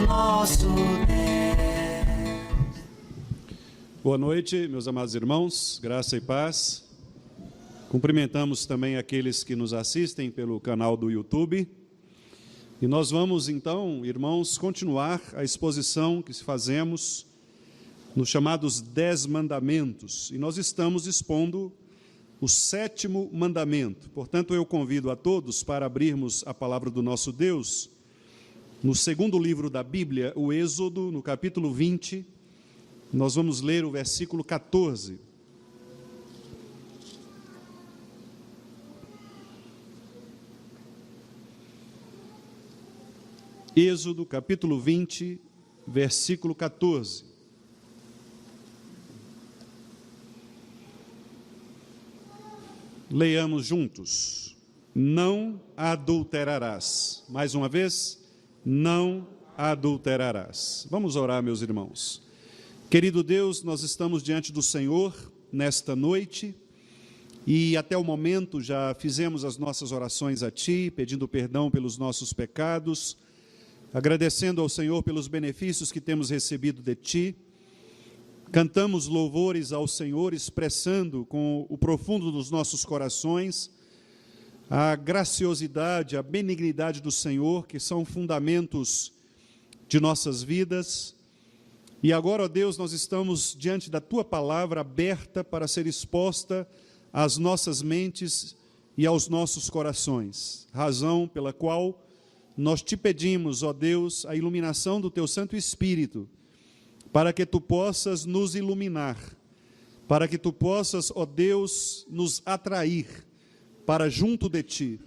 nosso Deus. Boa noite, meus amados irmãos, graça e paz. Cumprimentamos também aqueles que nos assistem pelo canal do YouTube. E nós vamos então, irmãos, continuar a exposição que fazemos nos chamados 10 mandamentos. E nós estamos expondo o 7º mandamento. Portanto, eu convido a todos para abrirmos a palavra do nosso Deus no 2º livro da Bíblia, o Êxodo, no capítulo 20. Nós vamos ler o versículo 14. Êxodo, capítulo 20, versículo 14. Leiamos juntos. Não adulterarás. Mais uma vez, não adulterarás. Vamos orar, meus irmãos. Querido Deus, nós estamos diante do Senhor nesta noite e até o momento já fizemos as nossas orações a Ti, pedindo perdão pelos nossos pecados, agradecendo ao Senhor pelos benefícios que temos recebido de Ti. Cantamos louvores ao Senhor, expressando com o profundo dos nossos corações a graciosidade, a benignidade do Senhor, que são fundamentos de nossas vidas. E agora, ó Deus, nós estamos diante da Tua palavra aberta para ser exposta às nossas mentes e aos nossos corações, razão pela qual nós Te pedimos, ó Deus, a iluminação do Teu Santo Espírito, para que Tu possas nos iluminar, para que Tu possas, ó Deus, nos atrair para junto de Ti,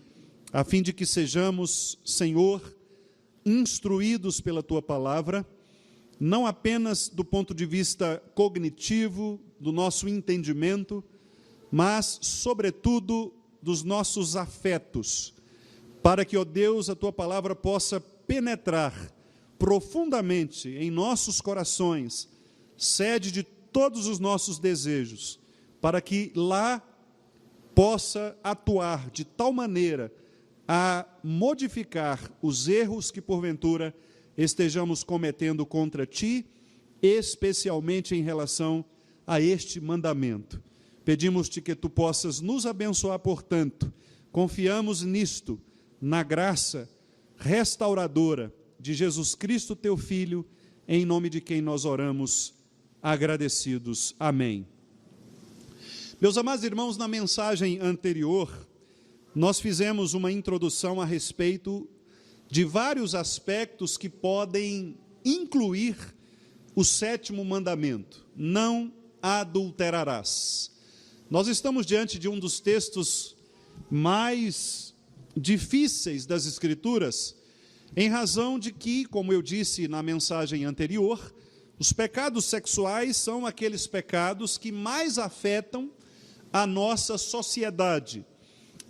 a fim de que sejamos, Senhor, instruídos pela Tua palavra, não apenas do ponto de vista cognitivo, do nosso entendimento, mas, sobretudo, dos nossos afetos, para que, ó Deus, a Tua palavra possa penetrar profundamente em nossos corações, sede de todos os nossos desejos, para que lá possa atuar de tal maneira a modificar os erros que porventura estejamos cometendo contra Ti, especialmente em relação a este mandamento. Pedimos-Te que Tu possas nos abençoar, portanto, confiamos nisto, na graça restauradora de Jesus Cristo, Teu Filho, em nome de quem nós oramos, agradecidos. Amém. Meus amados irmãos, na mensagem anterior, nós fizemos uma introdução a respeito de vários aspectos que podem incluir o 7º mandamento, não adulterarás. Nós estamos diante de um dos textos mais difíceis das Escrituras, em razão de que, como eu disse na mensagem anterior, os pecados sexuais são aqueles pecados que mais afetam a nossa sociedade.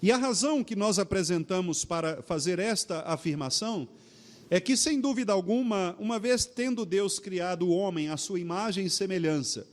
E a razão que nós apresentamos para fazer esta afirmação é que, sem dúvida alguma, uma vez tendo Deus criado o homem à sua imagem e semelhança,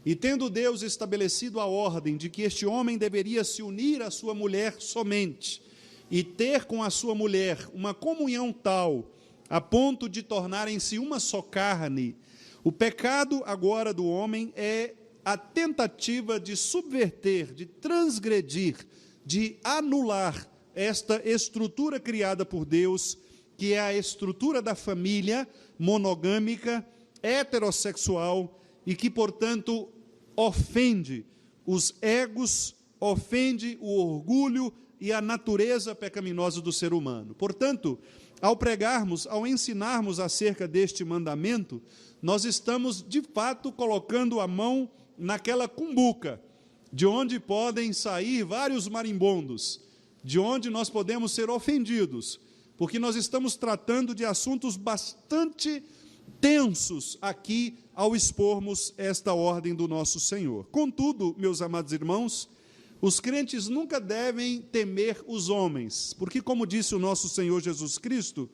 e tendo Deus estabelecido a ordem de que este homem deveria se unir à sua mulher somente, e ter com a sua mulher uma comunhão tal, a ponto de tornarem-se uma só carne, o pecado agora do homem é a tentativa de subverter, de transgredir, de anular esta estrutura criada por Deus, que é a estrutura da família monogâmica, heterossexual, e que, portanto, ofende os egos, ofende o orgulho e a natureza pecaminosa do ser humano. Portanto, ao pregarmos, ao ensinarmos acerca deste mandamento, nós estamos, de fato, colocando a mão naquela cumbuca, de onde podem sair vários marimbondos, de onde nós podemos ser ofendidos, porque nós estamos tratando de assuntos bastante tensos aqui ao expormos esta ordem do nosso Senhor. Contudo, meus amados irmãos, os crentes nunca devem temer os homens, porque, como disse o nosso Senhor Jesus Cristo,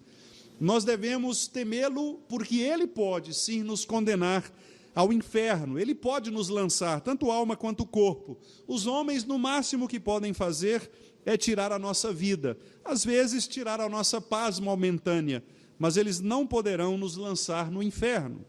nós devemos temê-lo porque Ele pode, sim, nos condenar ao inferno. Ele pode nos lançar, tanto alma quanto corpo. Os homens, no máximo que podem fazer, é tirar a nossa vida. Às vezes, tirar a nossa paz momentânea, mas eles não poderão nos lançar no inferno.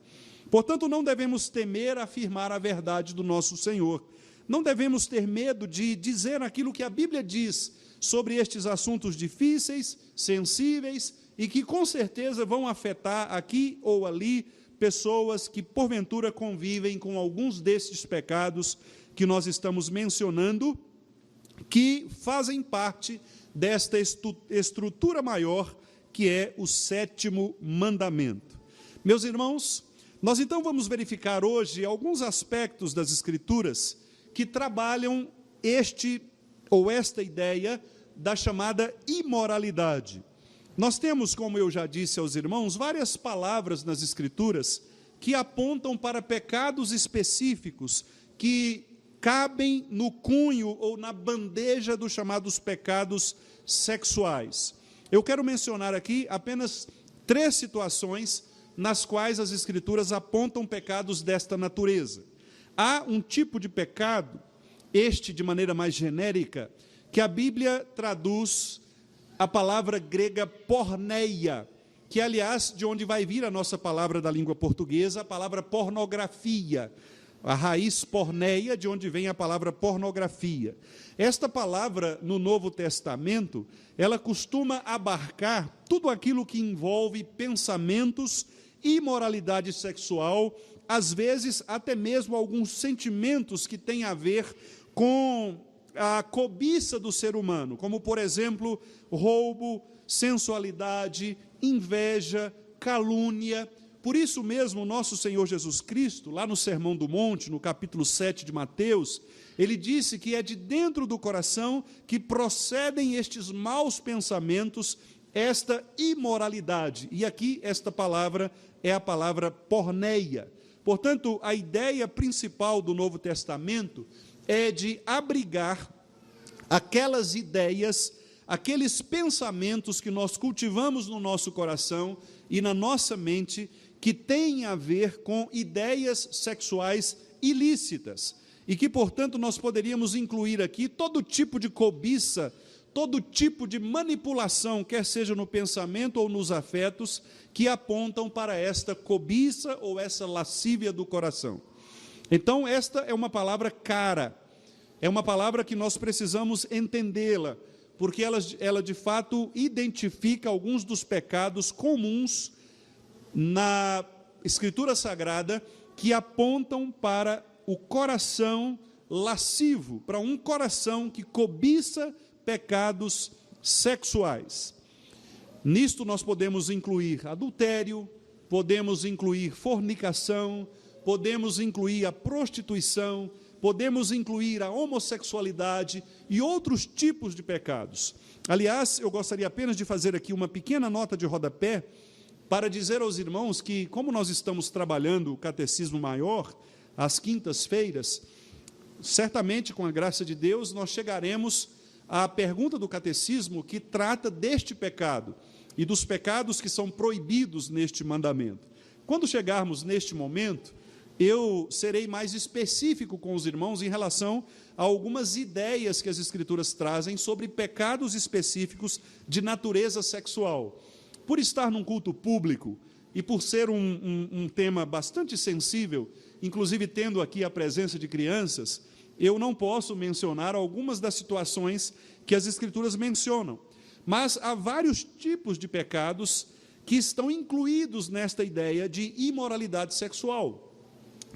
Portanto, não devemos temer afirmar a verdade do nosso Senhor. Não devemos ter medo de dizer aquilo que a Bíblia diz sobre estes assuntos difíceis, sensíveis e que com certeza vão afetar aqui ou ali pessoas que porventura convivem com alguns desses pecados que nós estamos mencionando, que fazem parte desta estrutura maior que é o 7º mandamento. Meus irmãos, nós então vamos verificar hoje alguns aspectos das Escrituras que trabalham esta ideia da chamada imoralidade. Nós temos, como eu já disse aos irmãos, várias palavras nas Escrituras que apontam para pecados específicos que cabem no cunho ou na bandeja dos chamados pecados sexuais. Eu quero mencionar aqui apenas 3 situações nas quais as Escrituras apontam pecados desta natureza. Há um tipo de pecado, de maneira mais genérica, que a Bíblia traduz a palavra grega porneia, que aliás, de onde vai vir a nossa palavra da língua portuguesa, a palavra pornografia, a raiz porneia, de onde vem a palavra pornografia. Esta palavra, no Novo Testamento, ela costuma abarcar tudo aquilo que envolve pensamentos, imoralidade sexual, às vezes até mesmo alguns sentimentos que têm a ver com a cobiça do ser humano, como, por exemplo, roubo, sensualidade, inveja, calúnia. Por isso mesmo, nosso Senhor Jesus Cristo, lá no Sermão do Monte, no capítulo 7 de Mateus, ele disse que é de dentro do coração que procedem estes maus pensamentos, esta imoralidade. E aqui esta palavra é a palavra porneia. Portanto, a ideia principal do Novo Testamento é de abrigar aquelas ideias, aqueles pensamentos que nós cultivamos no nosso coração e na nossa mente, que têm a ver com ideias sexuais ilícitas, e que, portanto, nós poderíamos incluir aqui todo tipo de cobiça, todo tipo de manipulação, quer seja no pensamento ou nos afetos, que apontam para esta cobiça ou essa lascívia do coração. Então, esta é uma palavra cara, é uma palavra que nós precisamos entendê-la, porque ela de fato identifica alguns dos pecados comuns na Escritura Sagrada que apontam para o coração lascivo, para um coração que cobiça pecados sexuais. Nisto nós podemos incluir adultério, podemos incluir fornicação, podemos incluir a prostituição, podemos incluir a homossexualidade e outros tipos de pecados. Aliás, eu gostaria apenas de fazer aqui uma pequena nota de rodapé para dizer aos irmãos que, como nós estamos trabalhando o Catecismo Maior, às quintas-feiras, certamente, com a graça de Deus, nós chegaremos à pergunta do Catecismo que trata deste pecado e dos pecados que são proibidos neste mandamento. Quando chegarmos neste momento, eu serei mais específico com os irmãos em relação a algumas ideias que as Escrituras trazem sobre pecados específicos de natureza sexual. Por estar num culto público e por ser um tema bastante sensível, inclusive tendo aqui a presença de crianças, eu não posso mencionar algumas das situações que as Escrituras mencionam. Mas há vários tipos de pecados que estão incluídos nesta ideia de imoralidade sexual.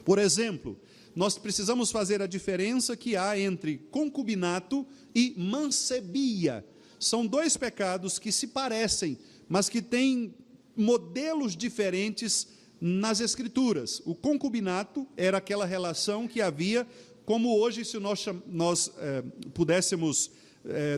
Por exemplo, nós precisamos fazer a diferença que há entre concubinato e mancebia. São 2 pecados que se parecem, mas que têm modelos diferentes nas Escrituras. O concubinato era aquela relação que havia, como hoje, se nós pudéssemos,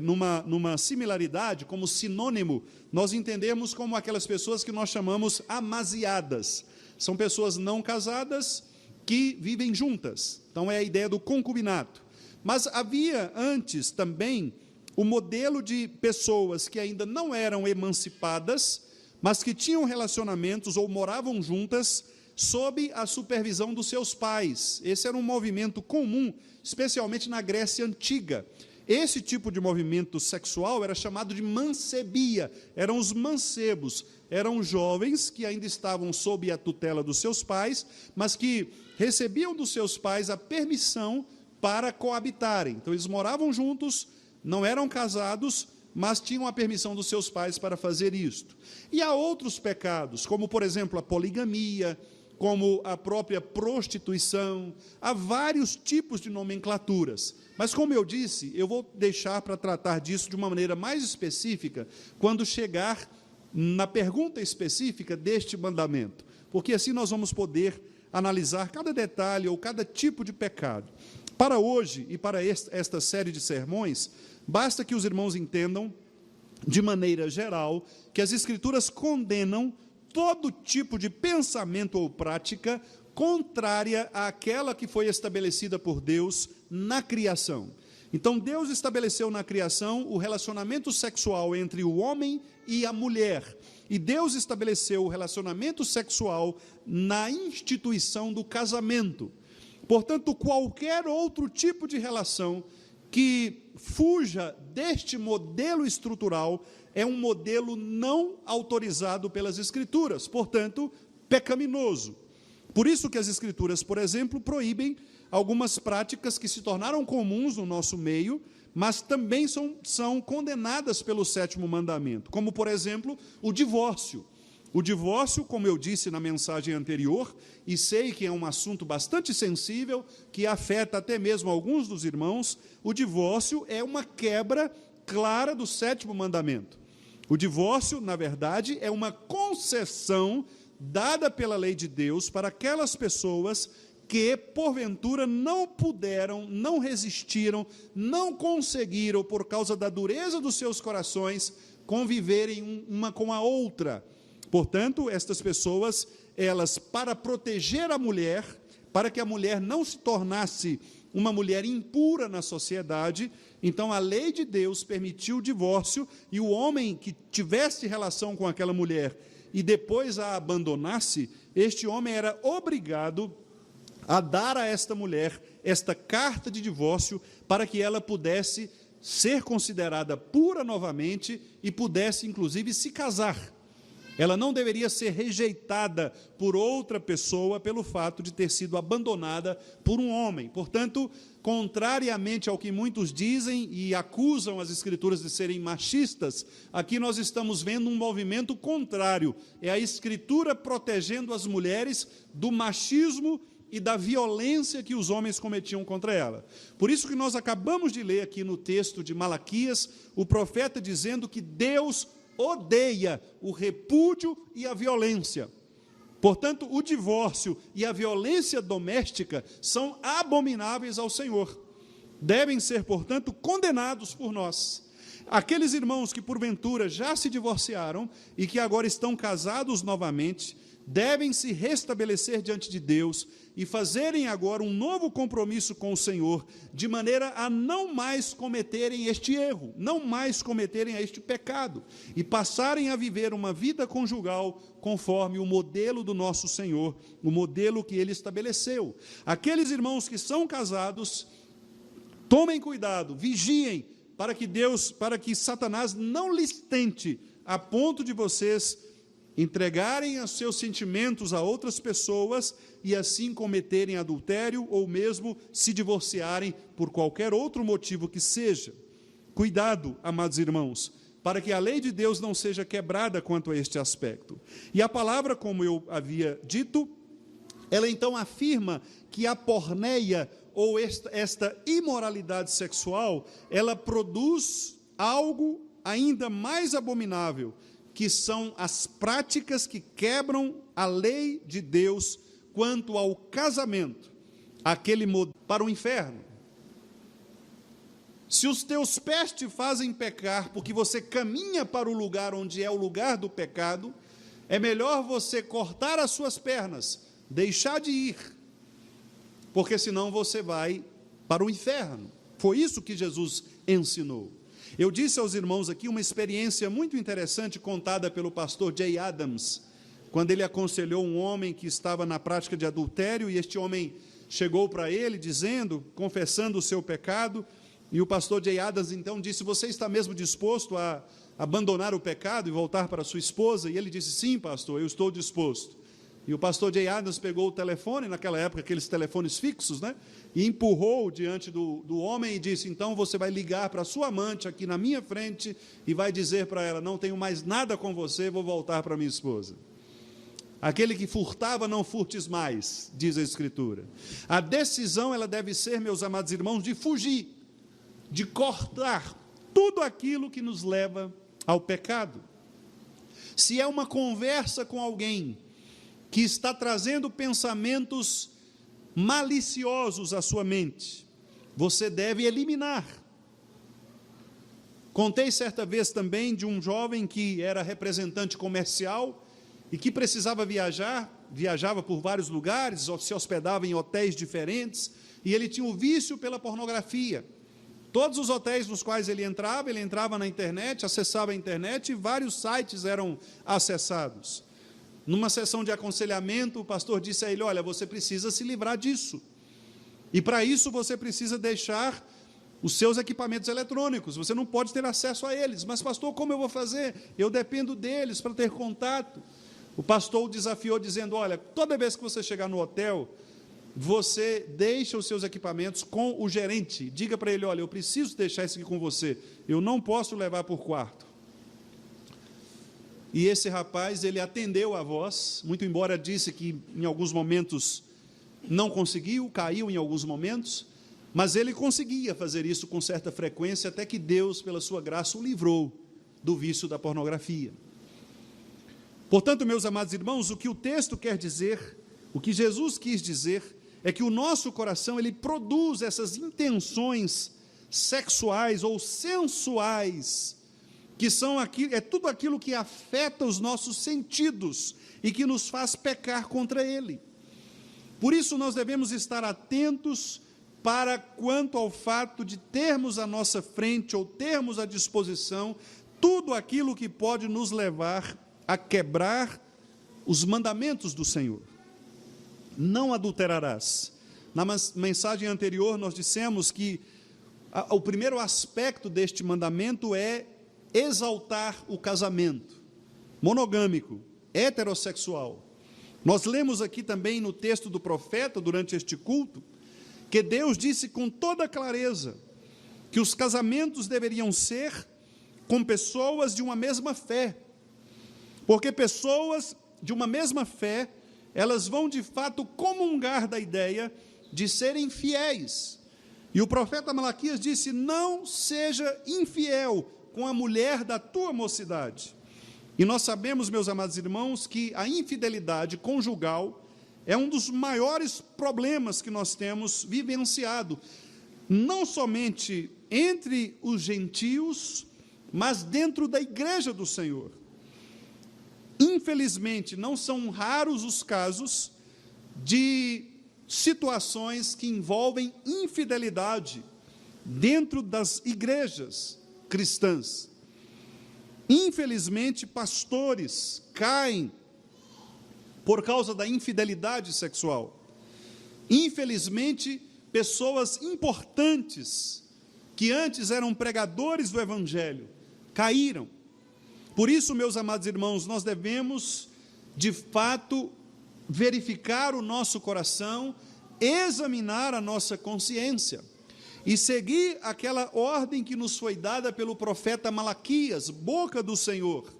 numa similaridade, como sinônimo, nós entendemos como aquelas pessoas que nós chamamos amaziadas. São pessoas não casadas que vivem juntas. Então, é a ideia do concubinato. Mas havia antes também o modelo de pessoas que ainda não eram emancipadas, mas que tinham relacionamentos ou moravam juntas sob a supervisão dos seus pais. Esse era um movimento comum, especialmente na Grécia Antiga. Esse tipo de movimento sexual era chamado de mancebia, eram os mancebos, eram jovens que ainda estavam sob a tutela dos seus pais, mas que recebiam dos seus pais a permissão para coabitarem. Então, eles moravam juntos, não eram casados, mas tinham a permissão dos seus pais para fazer isto. E há outros pecados, como, por exemplo, a poligamia, como a própria prostituição, há vários tipos de nomenclaturas. Mas, como eu disse, eu vou deixar para tratar disso de uma maneira mais específica, quando chegar na pergunta específica deste mandamento, porque assim nós vamos poder analisar cada detalhe ou cada tipo de pecado. Para hoje e para esta série de sermões, basta que os irmãos entendam, de maneira geral, que as Escrituras condenam todo tipo de pensamento ou prática contrária àquela que foi estabelecida por Deus na criação. Então, Deus estabeleceu na criação o relacionamento sexual entre o homem e a mulher. E Deus estabeleceu o relacionamento sexual na instituição do casamento. Portanto, qualquer outro tipo de relação que fuja deste modelo estrutural é um modelo não autorizado pelas Escrituras, portanto, pecaminoso. Por isso que as Escrituras, por exemplo, proíbem algumas práticas que se tornaram comuns no nosso meio, mas também são condenadas pelo sétimo mandamento, como, por exemplo, o divórcio. O divórcio, como eu disse na mensagem anterior, e sei que é um assunto bastante sensível, que afeta até mesmo alguns dos irmãos, o divórcio é uma quebra clara do sétimo mandamento. O divórcio, na verdade, é uma concessão dada pela lei de Deus para aquelas pessoas que, porventura, não puderam, não resistiram, não conseguiram, por causa da dureza dos seus corações, conviverem uma com a outra. Portanto, estas pessoas, elas, para proteger a mulher, para que a mulher não se tornasse uma mulher impura na sociedade, então a lei de Deus permitiu o divórcio, e o homem que tivesse relação com aquela mulher e depois a abandonasse, este homem era obrigado a dar a esta mulher esta carta de divórcio para que ela pudesse ser considerada pura novamente e pudesse, inclusive, se casar. Ela não deveria ser rejeitada por outra pessoa pelo fato de ter sido abandonada por um homem. Portanto, contrariamente ao que muitos dizem e acusam as Escrituras de serem machistas, aqui nós estamos vendo um movimento contrário. É a Escritura protegendo as mulheres do machismo e da violência que os homens cometiam contra ela. Por isso que nós acabamos de ler aqui no texto de Malaquias, o profeta dizendo que Deus odeia o repúdio e a violência. Portanto, o divórcio e a violência doméstica são abomináveis ao Senhor. Devem ser, portanto, condenados por nós. Aqueles irmãos que, porventura, já se divorciaram e que agora estão casados novamente, devem se restabelecer diante de Deus e fazerem agora um novo compromisso com o Senhor, de maneira a não mais cometerem este erro, não mais cometerem este pecado, e passarem a viver uma vida conjugal conforme o modelo do nosso Senhor, o modelo que Ele estabeleceu. Aqueles irmãos que são casados, tomem cuidado, vigiem, para que Satanás não lhes tente, a ponto de vocês entregarem os seus sentimentos a outras pessoas e assim cometerem adultério ou mesmo se divorciarem por qualquer outro motivo que seja. Cuidado, amados irmãos, para que a lei de Deus não seja quebrada quanto a este aspecto. E a palavra, como eu havia dito, ela então afirma que a porneia ou esta imoralidade sexual, ela produz algo ainda mais abominável, que são as práticas que quebram a lei de Deus quanto ao casamento, aquele modelo para o inferno. Se os teus pés te fazem pecar, porque você caminha para o lugar onde é o lugar do pecado, é melhor você cortar as suas pernas, deixar de ir, porque senão você vai para o inferno. Foi isso que Jesus ensinou. Eu disse aos irmãos aqui uma experiência muito interessante contada pelo pastor Jay Adams, quando ele aconselhou um homem que estava na prática de adultério, e este homem chegou para ele dizendo, confessando o seu pecado, E o pastor Jay Adams então disse: você está mesmo disposto a abandonar o pecado e voltar para sua esposa? E ele disse: sim, pastor, eu estou disposto. E o pastor Jay Adams pegou o telefone, naquela época, aqueles telefones fixos, né? E empurrou diante do homem e disse: então você vai ligar para a sua amante aqui na minha frente e vai dizer para ela: não tenho mais nada com você, vou voltar para minha esposa. Aquele que furtava, não furtes mais, diz a Escritura. A decisão, ela deve ser, meus amados irmãos, de fugir, de cortar tudo aquilo que nos leva ao pecado. Se é uma conversa com alguém que está trazendo pensamentos maliciosos à sua mente, você deve eliminar. Contei certa vez também de um jovem que era representante comercial e que precisava viajar, viajava por vários lugares, se hospedava em hotéis diferentes, e ele tinha o vício pela pornografia. Todos os hotéis nos quais ele entrava na internet, acessava a internet, e vários sites eram acessados. Numa sessão de aconselhamento, o pastor disse a ele: olha, você precisa se livrar disso, e para isso você precisa deixar os seus equipamentos eletrônicos, você não pode ter acesso a eles. Mas pastor, como eu vou fazer? Eu dependo deles para ter contato. O pastor o desafiou dizendo: olha, toda vez que você chegar no hotel, você deixa os seus equipamentos com o gerente, diga para ele: olha, eu preciso deixar isso aqui com você, eu não posso levar por quarto. E esse rapaz, ele atendeu a voz, muito embora disse que em alguns momentos não conseguiu, caiu em alguns momentos, mas ele conseguia fazer isso com certa frequência, até que Deus, pela sua graça, o livrou do vício da pornografia. Portanto, meus amados irmãos, o que o texto quer dizer, o que Jesus quis dizer, é que o nosso coração, ele produz essas intenções sexuais ou sensuais, que são aquilo, é tudo aquilo que afeta os nossos sentidos e que nos faz pecar contra ele. Por isso nós devemos estar atentos para quanto ao fato de termos à nossa frente ou termos à disposição tudo aquilo que pode nos levar a quebrar os mandamentos do Senhor. Não adulterarás. Na mensagem anterior nós dissemos que o primeiro aspecto deste mandamento é exaltar o casamento monogâmico, heterossexual. Nós lemos aqui também no texto do profeta, durante este culto, que Deus disse com toda clareza que os casamentos deveriam ser com pessoas de uma mesma fé, porque pessoas de uma mesma fé, elas vão de fato comungar da ideia de serem fiéis. E o profeta Malaquias disse: não seja infiel com a mulher da tua mocidade. E nós sabemos, meus amados irmãos, que a infidelidade conjugal é um dos maiores problemas que nós temos vivenciado, não somente entre os gentios, mas dentro da igreja do Senhor. Infelizmente, não são raros os casos de situações que envolvem infidelidade dentro das igrejas cristãs. Infelizmente, pastores caem por causa da infidelidade sexual. Infelizmente, pessoas importantes, que antes eram pregadores do Evangelho, caíram. Por isso, meus amados irmãos, nós devemos, de fato, verificar o nosso coração, examinar a nossa consciência e seguir aquela ordem que nos foi dada pelo profeta Malaquias, boca do Senhor.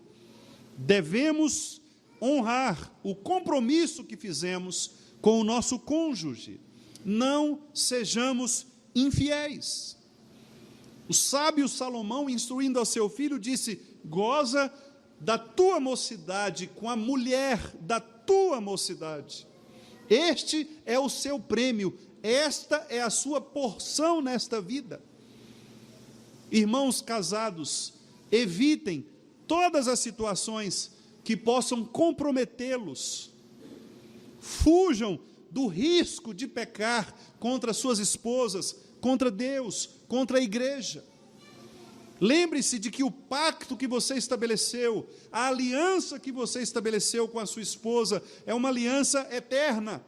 Devemos honrar o compromisso que fizemos com o nosso cônjuge. Não sejamos infiéis. O sábio Salomão, instruindo ao seu filho, disse: goza da tua mocidade com a mulher da tua mocidade. Este é o seu prêmio, esta é a sua porção nesta vida. Irmãos casados, evitem todas as situações que possam comprometê-los. Fujam do risco de pecar contra suas esposas, contra Deus, contra a igreja. Lembre-se de que o pacto que você estabeleceu, a aliança que você estabeleceu com a sua esposa, é uma aliança eterna.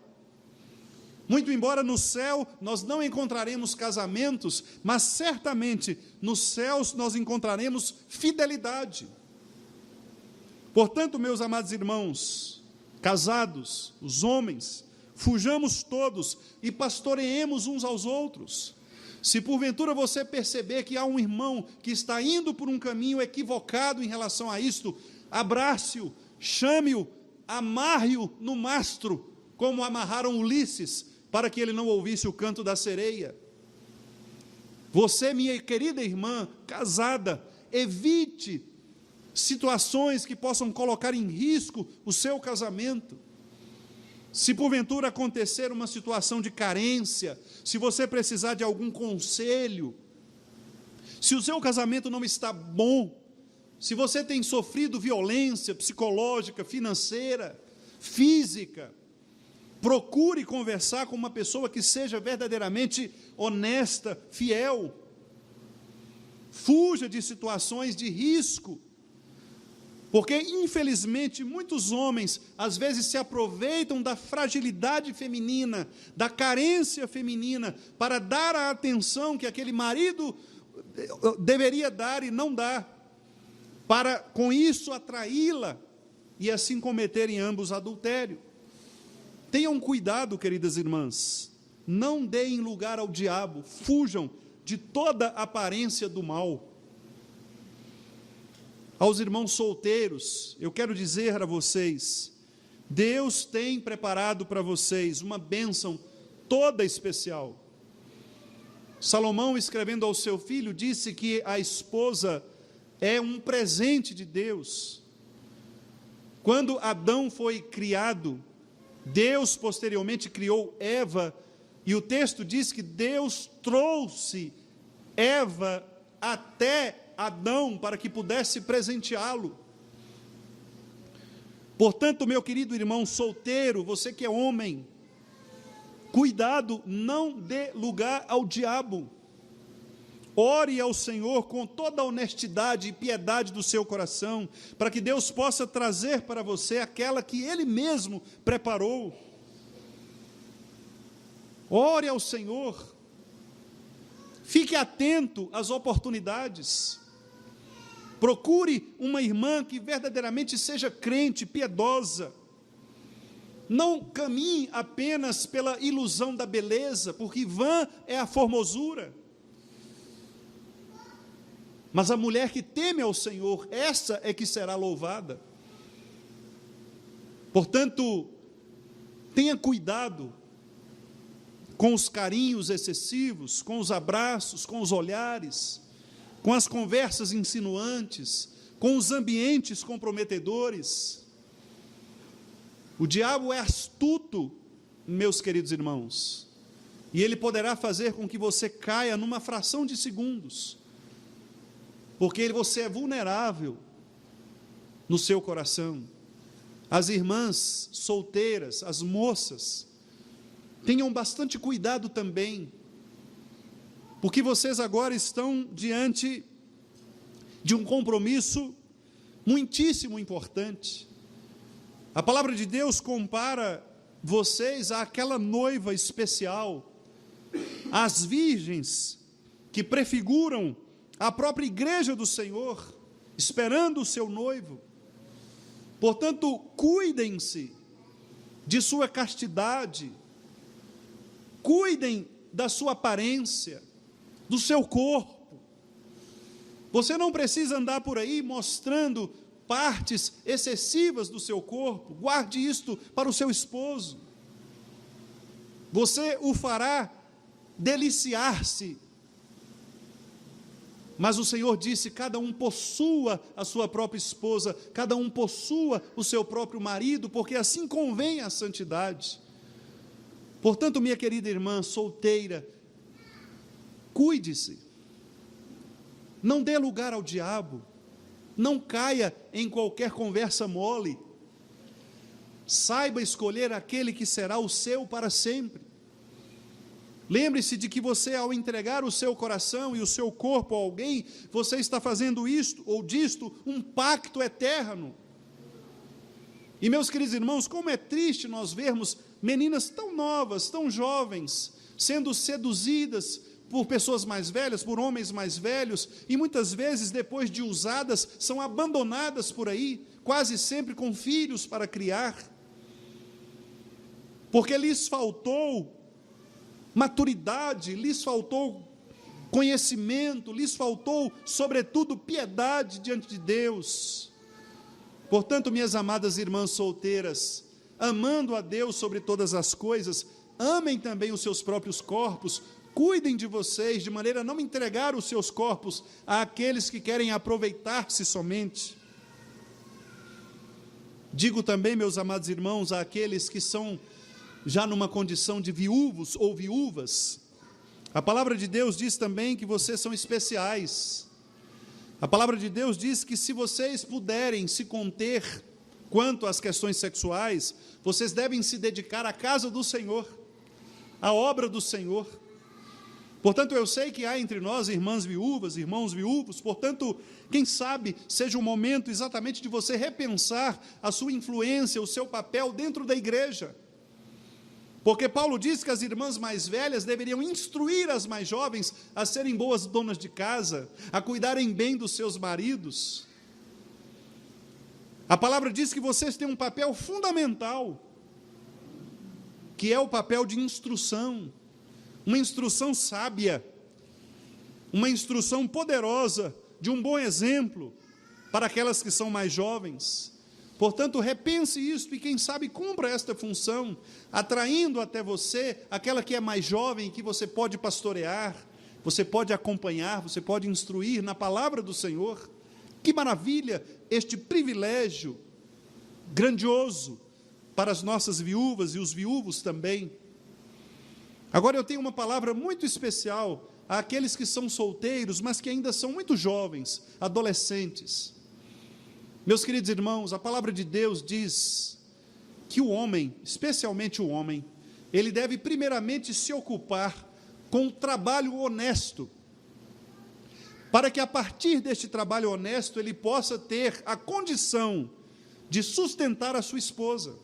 Muito embora no céu nós não encontraremos casamentos, mas certamente nos céus nós encontraremos fidelidade. Portanto, meus amados irmãos, casados, os homens, fujamos todos e pastoreemos uns aos outros. Se porventura você perceber que há um irmão que está indo por um caminho equivocado em relação a isto, abrace-o, chame-o, amarre-o no mastro, como amarraram Ulisses, para que ele não ouvisse o canto da sereia. Você, minha querida irmã, casada, evite situações que possam colocar em risco o seu casamento. Se porventura acontecer uma situação de carência, se você precisar de algum conselho, se o seu casamento não está bom, se você tem sofrido violência psicológica, financeira, física, procure conversar com uma pessoa que seja verdadeiramente honesta, fiel. Fuja de situações de risco, porque infelizmente muitos homens às vezes se aproveitam da fragilidade feminina, da carência feminina, para dar a atenção que aquele marido deveria dar e não dá, para com isso atraí-la e assim cometerem ambos adultério. Tenham cuidado, queridas irmãs, não deem lugar ao diabo, fujam de toda aparência do mal. Aos irmãos solteiros, eu quero dizer a vocês, Deus tem preparado para vocês uma bênção toda especial. Salomão, escrevendo ao seu filho, disse que a esposa é um presente de Deus. Quando Adão foi criado, Deus posteriormente criou Eva, e o texto diz que Deus trouxe Eva até Adão para que pudesse presenteá-lo. Portanto, meu querido irmão solteiro, você que é homem, cuidado, não dê lugar ao diabo. Ore ao Senhor com toda a honestidade e piedade do seu coração, para que Deus possa trazer para você aquela que Ele mesmo preparou. Ore ao Senhor, fique atento às oportunidades, procure uma irmã que verdadeiramente seja crente, piedosa. Não caminhe apenas pela ilusão da beleza, porque vã é a formosura. Mas a mulher que teme ao Senhor, essa é que será louvada. Portanto, tenha cuidado com os carinhos excessivos, com os abraços, com os olhares, com as conversas insinuantes, com os ambientes comprometedores. O diabo é astuto, meus queridos irmãos, e ele poderá fazer com que você caia numa fração de segundos, porque você é vulnerável no seu coração. As irmãs solteiras, as moças, tenham bastante cuidado também, porque vocês agora estão diante de um compromisso muitíssimo importante. A palavra de Deus compara vocês àquela noiva especial, às virgens que prefiguram a própria igreja do Senhor, esperando o seu noivo. Portanto, cuidem-se de sua castidade, cuidem da sua aparência, do seu corpo. Você não precisa andar por aí mostrando partes excessivas do seu corpo, guarde isto para o seu esposo. Você o fará deliciar-se. Mas o Senhor disse, cada um possua a sua própria esposa, cada um possua o seu próprio marido, porque assim convém a santidade. Portanto, minha querida irmã solteira, cuide-se, não dê lugar ao diabo, não caia em qualquer conversa mole, saiba escolher aquele que será o seu para sempre. Lembre-se de que você, ao entregar o seu coração e o seu corpo a alguém, você está fazendo isto ou disto um pacto eterno. E, meus queridos irmãos, como é triste nós vermos meninas tão novas, tão jovens, sendo seduzidas por pessoas mais velhas, por homens mais velhos, e muitas vezes, depois de usadas, são abandonadas por aí, quase sempre com filhos para criar, porque lhes faltou maturidade, lhes faltou conhecimento, lhes faltou, sobretudo, piedade diante de Deus. Portanto, minhas amadas irmãs solteiras, amando a Deus sobre todas as coisas, amem também os seus próprios corpos, cuidem de vocês, de maneira a não entregar os seus corpos àqueles que querem aproveitar-se somente. Digo também, meus amados irmãos, àqueles que são já numa condição de viúvos ou viúvas, a palavra de Deus diz também que vocês são especiais. A palavra de Deus diz que se vocês puderem se conter quanto às questões sexuais, vocês devem se dedicar à casa do Senhor, à obra do Senhor. Portanto, eu sei que há entre nós irmãs viúvas, irmãos viúvos, portanto, quem sabe seja o momento exatamente de você repensar a sua influência, o seu papel dentro da igreja. Porque Paulo diz que as irmãs mais velhas deveriam instruir as mais jovens a serem boas donas de casa, a cuidarem bem dos seus maridos. A palavra diz que vocês têm um papel fundamental, que é o papel de instrução, uma instrução sábia, uma instrução poderosa, de um bom exemplo para aquelas que são mais jovens. Portanto, repense isso e quem sabe cumpra esta função, atraindo até você aquela que é mais jovem, que você pode pastorear, você pode acompanhar, você pode instruir na palavra do Senhor. Que maravilha este privilégio grandioso para as nossas viúvas e os viúvos também. Agora eu tenho uma palavra muito especial àqueles que são solteiros, mas que ainda são muito jovens, adolescentes. Meus queridos irmãos, a palavra de Deus diz que o homem, especialmente o homem, ele deve primeiramente se ocupar com um trabalho honesto, para que a partir deste trabalho honesto ele possa ter a condição de sustentar a sua esposa.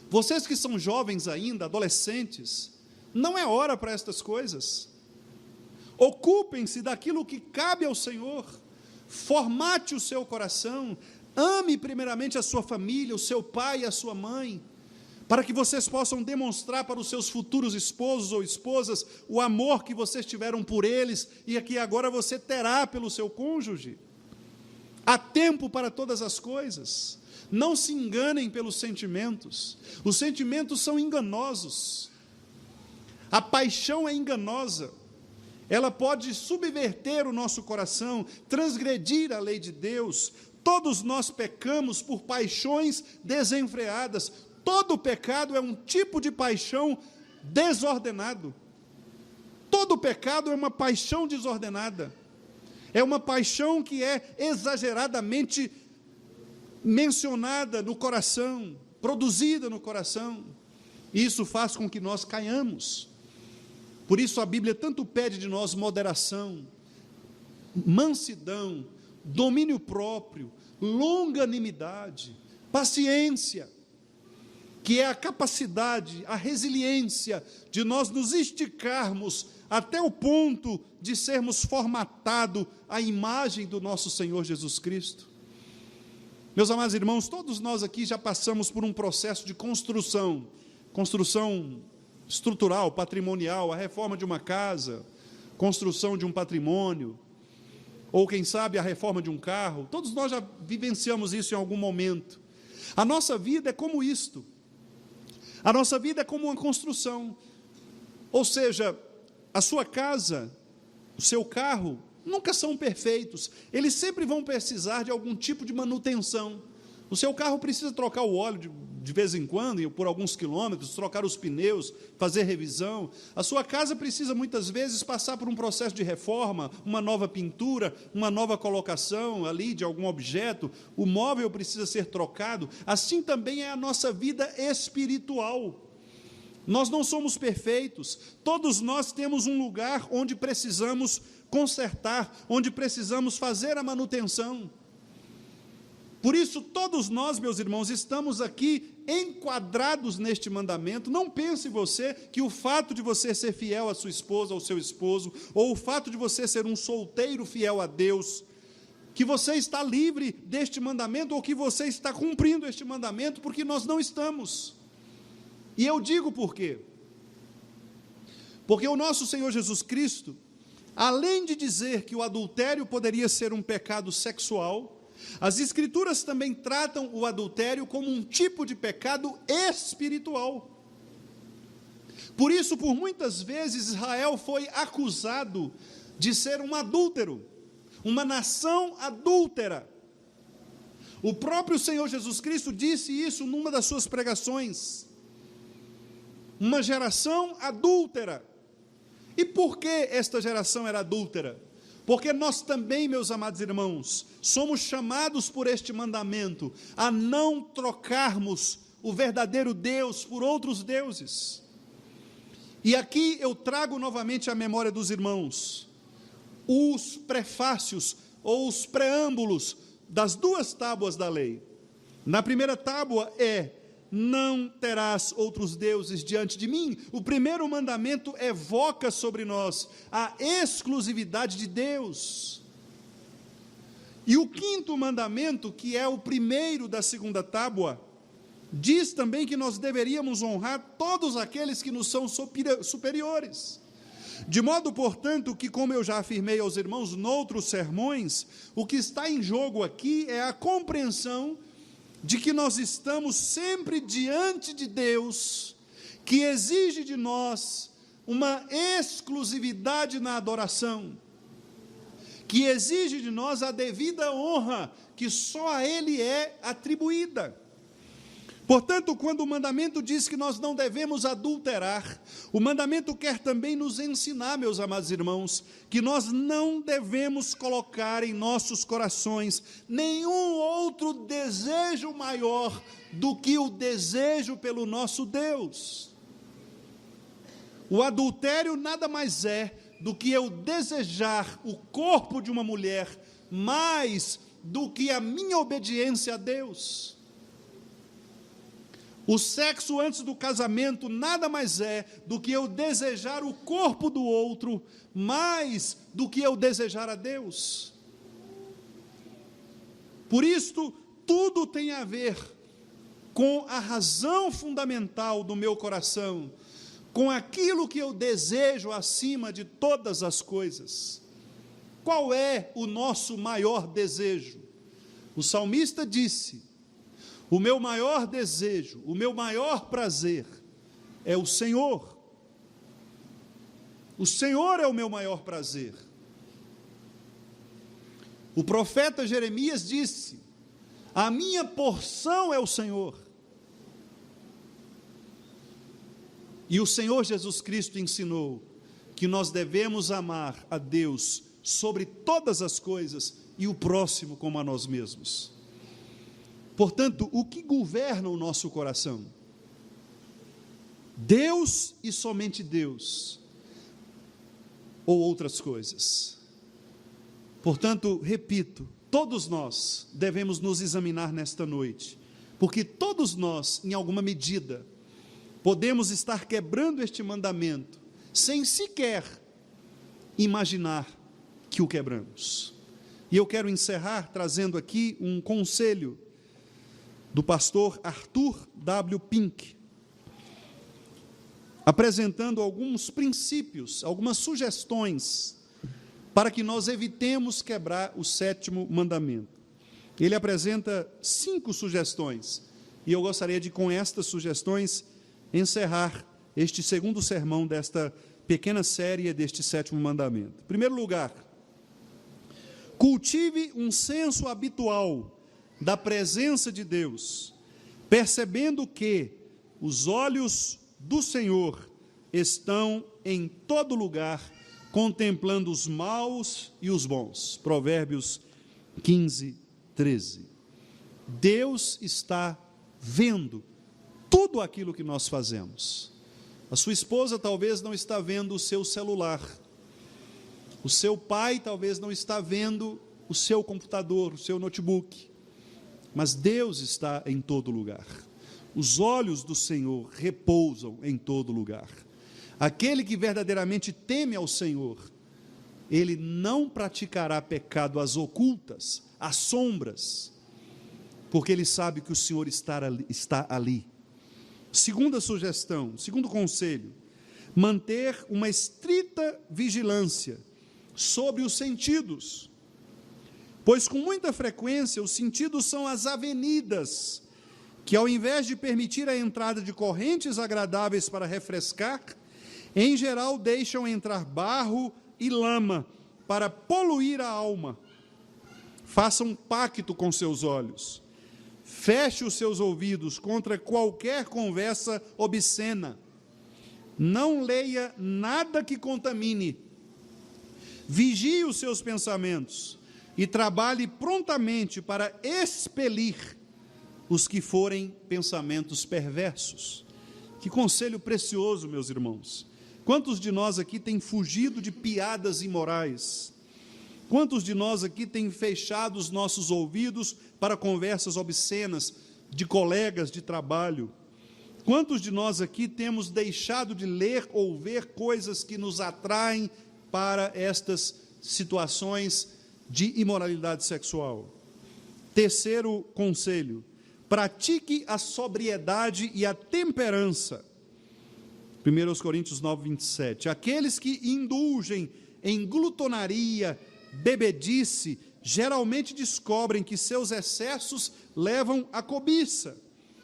Vocês que são jovens ainda, adolescentes, não é hora para estas coisas. Ocupem-se daquilo que cabe ao Senhor. Formate o seu coração, ame primeiramente a sua família, o seu pai e a sua mãe, para que vocês possam demonstrar para os seus futuros esposos ou esposas o amor que vocês tiveram por eles e que agora você terá pelo seu cônjuge. Há tempo para todas as coisas, não se enganem pelos sentimentos, os sentimentos são enganosos, a paixão é enganosa, ela pode subverter o nosso coração, transgredir a lei de Deus. Todos nós pecamos por paixões desenfreadas. Todo pecado é um tipo de paixão desordenado. Todo pecado é uma paixão desordenada. É uma paixão que é exageradamente mencionada no coração, produzida no coração. E isso faz com que nós caiamos. Por isso a Bíblia tanto pede de nós moderação, mansidão, domínio próprio, longanimidade, paciência, que é a capacidade, a resiliência de nós nos esticarmos até o ponto de sermos formatados à imagem do nosso Senhor Jesus Cristo. Meus amados irmãos, todos nós aqui já passamos por um processo de construção estrutural, patrimonial, a reforma de uma casa, construção de um patrimônio, ou quem sabe a reforma de um carro. Todos nós já vivenciamos isso em algum momento. A nossa vida é como isto. A nossa vida é como uma construção. Ou seja, a sua casa, o seu carro, nunca são perfeitos. Eles sempre vão precisar de algum tipo de manutenção. O seu carro precisa trocar o óleo de vez em quando, por alguns quilômetros, trocar os pneus, fazer revisão. A sua casa precisa muitas vezes passar por um processo de reforma, uma nova pintura, uma nova colocação ali de algum objeto. O móvel precisa ser trocado. Assim também é a nossa vida espiritual. Nós não somos perfeitos. Todos nós temos um lugar onde precisamos consertar, onde precisamos fazer a manutenção. Por isso, todos nós, meus irmãos, estamos aqui enquadrados neste mandamento. Não pense você que o fato de você ser fiel à sua esposa, ao seu esposo, ou o fato de você ser um solteiro fiel a Deus, que você está livre deste mandamento, ou que você está cumprindo este mandamento, porque nós não estamos. E eu digo por quê? Porque o nosso Senhor Jesus Cristo, além de dizer que o adultério poderia ser um pecado sexual, as Escrituras também tratam o adultério como um tipo de pecado espiritual. Por isso, por muitas vezes, Israel foi acusado de ser um adúltero, uma nação adúltera. O próprio Senhor Jesus Cristo disse isso numa das suas pregações. Uma geração adúltera. E por que esta geração era adúltera? Porque nós também, meus amados irmãos, somos chamados por este mandamento a não trocarmos o verdadeiro Deus por outros deuses. E aqui eu trago novamente à memória dos irmãos os prefácios ou os preâmbulos das 2 tábuas da lei. Na primeira tábua é: não terás outros deuses diante de mim. O primeiro mandamento evoca sobre nós a exclusividade de Deus. E o 5º mandamento, que é o primeiro da 2ª tábua, diz também que nós deveríamos honrar todos aqueles que nos são superiores. De modo, portanto, que, como eu já afirmei aos irmãos noutros sermões, o que está em jogo aqui é a compreensão de que nós estamos sempre diante de Deus, que exige de nós uma exclusividade na adoração, que exige de nós a devida honra que só a Ele é atribuída. Portanto, quando o mandamento diz que nós não devemos adulterar, o mandamento quer também nos ensinar, meus amados irmãos, que nós não devemos colocar em nossos corações nenhum outro desejo maior do que o desejo pelo nosso Deus. O adultério nada mais é do que eu desejar o corpo de uma mulher mais do que a minha obediência a Deus. O sexo antes do casamento nada mais é do que eu desejar o corpo do outro mais do que eu desejar a Deus. Por isto, tudo tem a ver com a razão fundamental do meu coração, com aquilo que eu desejo acima de todas as coisas. Qual é o nosso maior desejo? O salmista disse: o meu maior desejo, o meu maior prazer é o Senhor. O Senhor é o meu maior prazer. O profeta Jeremias disse: a minha porção é o Senhor. E o Senhor Jesus Cristo ensinou que nós devemos amar a Deus sobre todas as coisas e o próximo como a nós mesmos. Portanto, o que governa o nosso coração? Deus e somente Deus, ou outras coisas? Portanto, repito, todos nós devemos nos examinar nesta noite, porque todos nós, em alguma medida, podemos estar quebrando este mandamento, sem sequer imaginar que o quebramos. E eu quero encerrar trazendo aqui um conselho do pastor Arthur W. Pink, apresentando alguns princípios, algumas sugestões, para que nós evitemos quebrar o 7º mandamento. Ele apresenta 5 sugestões, e eu gostaria de, com estas sugestões, encerrar este 2º sermão desta pequena série deste 7º mandamento. Em primeiro lugar, cultive um senso habitual da presença de Deus, percebendo que os olhos do Senhor estão em todo lugar, contemplando os maus e os bons. Provérbios 15, 13. Deus está vendo tudo aquilo que nós fazemos. A sua esposa talvez não está vendo o seu celular, o seu pai talvez não está vendo o seu computador, o seu notebook. mas Deus está em todo lugar. Os olhos do Senhor repousam em todo lugar. Aquele que verdadeiramente teme ao Senhor, ele não praticará pecado às ocultas, às sombras, porque ele sabe que o Senhor está ali. Segunda sugestão, segundo conselho, manter uma estrita vigilância sobre os sentidos, pois com muita frequência os sentidos são as avenidas, que ao invés de permitir a entrada de correntes agradáveis para refrescar, em geral deixam entrar barro e lama para poluir a alma. Faça um pacto com seus olhos. Feche os seus ouvidos contra qualquer conversa obscena. Não leia nada que contamine. Vigie os seus pensamentos e trabalhe prontamente para expelir os que forem pensamentos perversos. Que conselho precioso, meus irmãos. Quantos de nós aqui têm fugido de piadas imorais? Quantos de nós aqui têm fechado os nossos ouvidos para conversas obscenas de colegas de trabalho? Quantos de nós aqui temos deixado de ler ou ver coisas que nos atraem para estas situações de imoralidade sexual? Terceiro conselho: pratique a sobriedade e a temperança. 1 Coríntios 9, 27. Aqueles que indulgem em glutonaria, bebedice, geralmente descobrem que seus excessos levam à cobiça.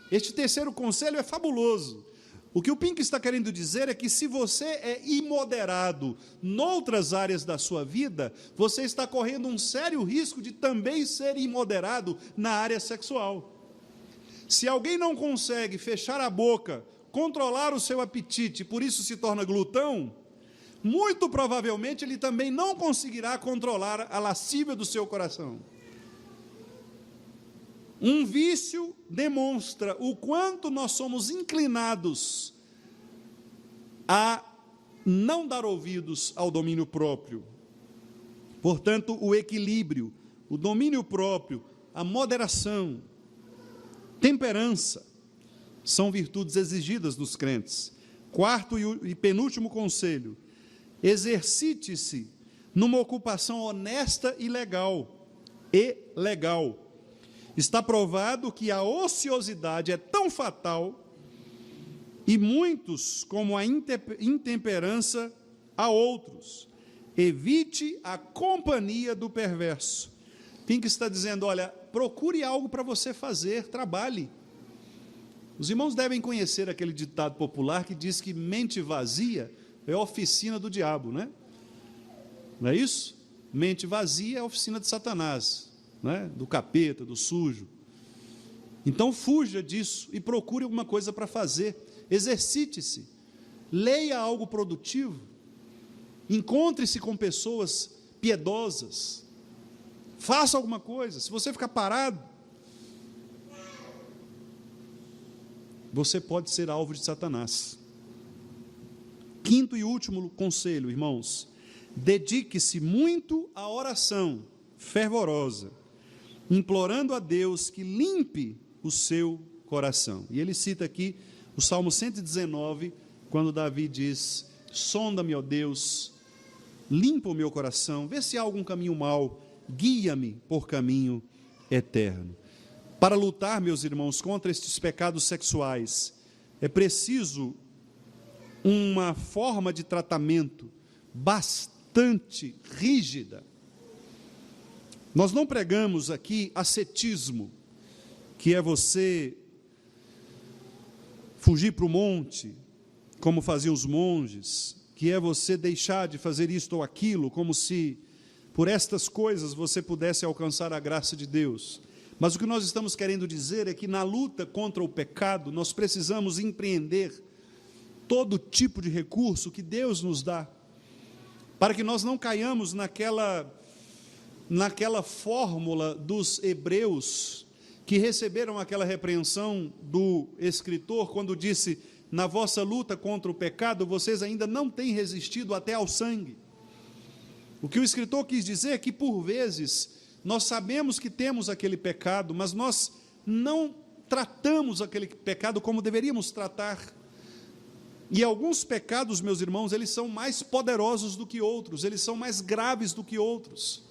Este terceiro conselho é fabuloso. O que o Pink está querendo dizer é que se você é imoderado noutras áreas da sua vida, você está correndo um sério risco de também ser imoderado na área sexual. Se alguém não consegue fechar a boca, controlar o seu apetite, por isso se torna glutão, muito provavelmente ele também não conseguirá controlar a lascívia do seu coração. Um vício demonstra o quanto nós somos inclinados a não dar ouvidos ao domínio próprio. Portanto, o equilíbrio, o domínio próprio, a moderação, temperança, são virtudes exigidas dos crentes. Quarto e penúltimo conselho: exercite-se numa ocupação honesta e legal. Está provado que a ociosidade é tão fatal, e muitos, como a intemperança, a outros. Evite a companhia do perverso. Pink está dizendo, olha, procure algo para você fazer, trabalhe. Os irmãos devem conhecer aquele ditado popular que diz que mente vazia é a oficina do diabo, né? Não é isso? Mente vazia é a oficina de Satanás, né? Do capeta, do sujo. Então fuja disso e procure alguma coisa para fazer. Exercite-se, leia algo produtivo, encontre-se com pessoas piedosas, faça alguma coisa. Se você ficar parado, você pode ser alvo de Satanás. Quinto e último conselho, irmãos: dedique-se muito à oração fervorosa, implorando a Deus que limpe o seu coração. E ele cita aqui o Salmo 119, quando Davi diz: sonda-me, ó Deus, limpa o meu coração, vê se há algum caminho mau, guia-me por caminho eterno. Para lutar, meus irmãos, contra estes pecados sexuais, é preciso uma forma de tratamento bastante rígida. Nós não pregamos aqui ascetismo, que é você fugir para o monte, como faziam os monges, que é você deixar de fazer isto ou aquilo, como se por estas coisas você pudesse alcançar a graça de Deus. Mas o que nós estamos querendo dizer é que na luta contra o pecado, nós precisamos empreender todo tipo de recurso que Deus nos dá, para que nós não caiamos naquela fórmula dos hebreus, que receberam aquela repreensão do escritor, quando disse: na vossa luta contra o pecado, vocês ainda não têm resistido até ao sangue. O que o escritor quis dizer é que, por vezes, nós sabemos que temos aquele pecado, mas nós não tratamos aquele pecado como deveríamos tratar. E alguns pecados, meus irmãos, eles são mais poderosos do que outros, eles são mais graves do que outros.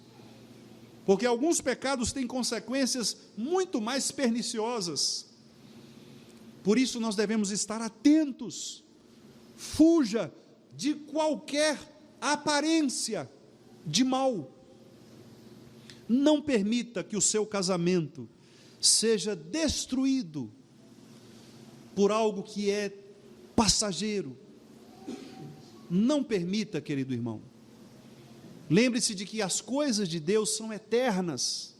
Porque alguns pecados têm consequências muito mais perniciosas. Por isso nós devemos estar atentos. Fuja de qualquer aparência de mal. Não permita que o seu casamento seja destruído por algo que é passageiro. Não permita, querido irmão. Lembre-se de que as coisas de Deus são eternas,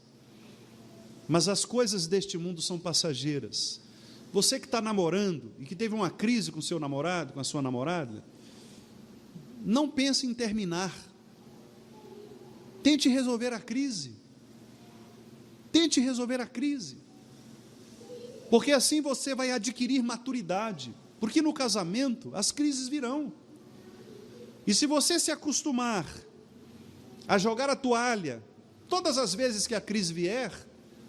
mas as coisas deste mundo são passageiras. Você que está namorando e que teve uma crise com o seu namorado, com a sua namorada, não pense em terminar. Tente resolver a crise. Tente resolver a crise. Porque assim você vai adquirir maturidade. Porque no casamento as crises virão. E se você se acostumar a jogar a toalha todas as vezes que a crise vier,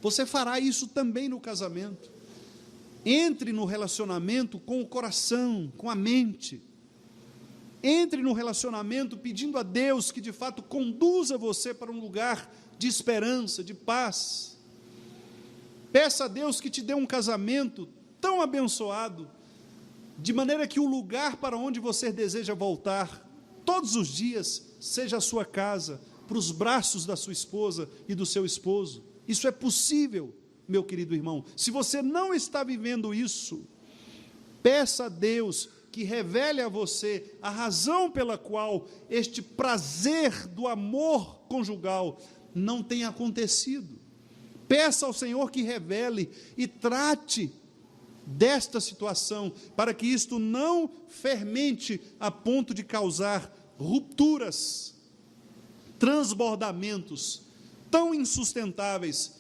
você fará isso também no casamento. Entre no relacionamento com o coração, com a mente. Entre no relacionamento pedindo a Deus que de fato conduza você para um lugar de esperança, de paz. Peça a Deus que te dê um casamento tão abençoado, de maneira que o lugar para onde você deseja voltar todos os dias seja a sua casa, para os braços da sua esposa e do seu esposo. Isso é possível, meu querido irmão. Se você não está vivendo isso, peça a Deus que revele a você a razão pela qual este prazer do amor conjugal não tem acontecido. Peça ao Senhor que revele e trate desta situação, para que isto não fermente a ponto de causar rupturas, transbordamentos tão insustentáveis,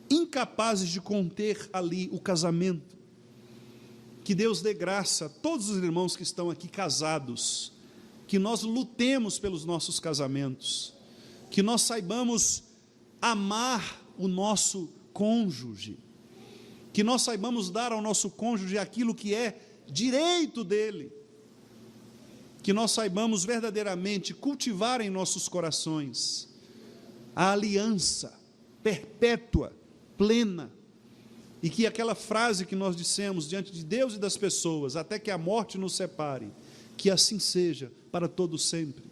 incapazes de conter ali o casamento. Que Deus dê graça a todos os irmãos que estão aqui casados, que nós lutemos pelos nossos casamentos, que nós saibamos amar o nosso cônjuge, que nós saibamos dar ao nosso cônjuge aquilo que é direito dele, que nós saibamos verdadeiramente cultivar em nossos corações a aliança perpétua, plena, e que aquela frase que nós dissemos diante de Deus e das pessoas, até que a morte nos separe, que assim seja para todo sempre.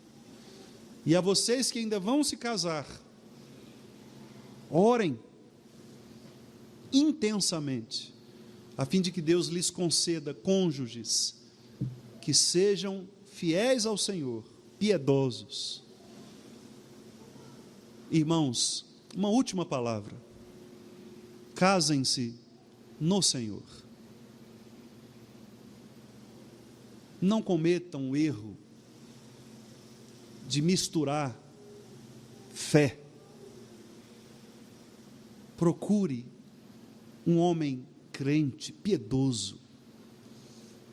E a vocês que ainda vão se casar, orem intensamente, a fim de que Deus lhes conceda cônjuges que sejam fiéis ao Senhor, piedosos. Irmãos, uma última palavra: casem-se no Senhor. Não cometam o erro de misturar fé. Procure um homem crente, piedoso,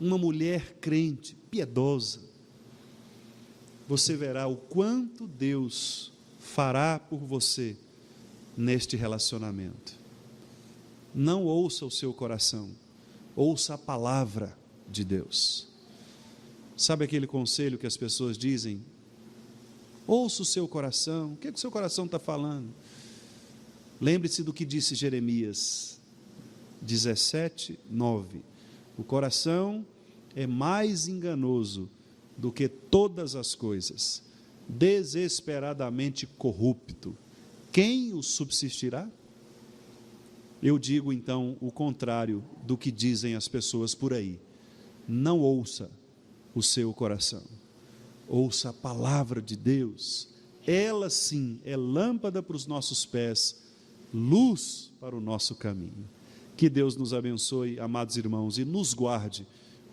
uma mulher crente, piedosa. Você verá o quanto Deus fará por você neste relacionamento. Não ouça o seu coração, ouça a palavra de Deus. Sabe aquele conselho que as pessoas dizem? Ouça o seu coração. O que o seu coração está falando? Lembre-se do que disse Jeremias 17:9. O coração é mais enganoso do que todas as coisas, desesperadamente corrupto. Quem o subsistirá? Eu digo então o contrário do que dizem as pessoas por aí. Não ouça o seu coração, ouça a palavra de Deus. Ela sim é lâmpada para os nossos pés, luz para o nosso caminho. Que Deus nos abençoe, amados irmãos, e nos guarde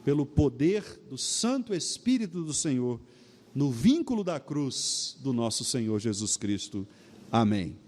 pelo poder do Santo Espírito do Senhor, no vínculo da cruz do nosso Senhor Jesus Cristo. Amém.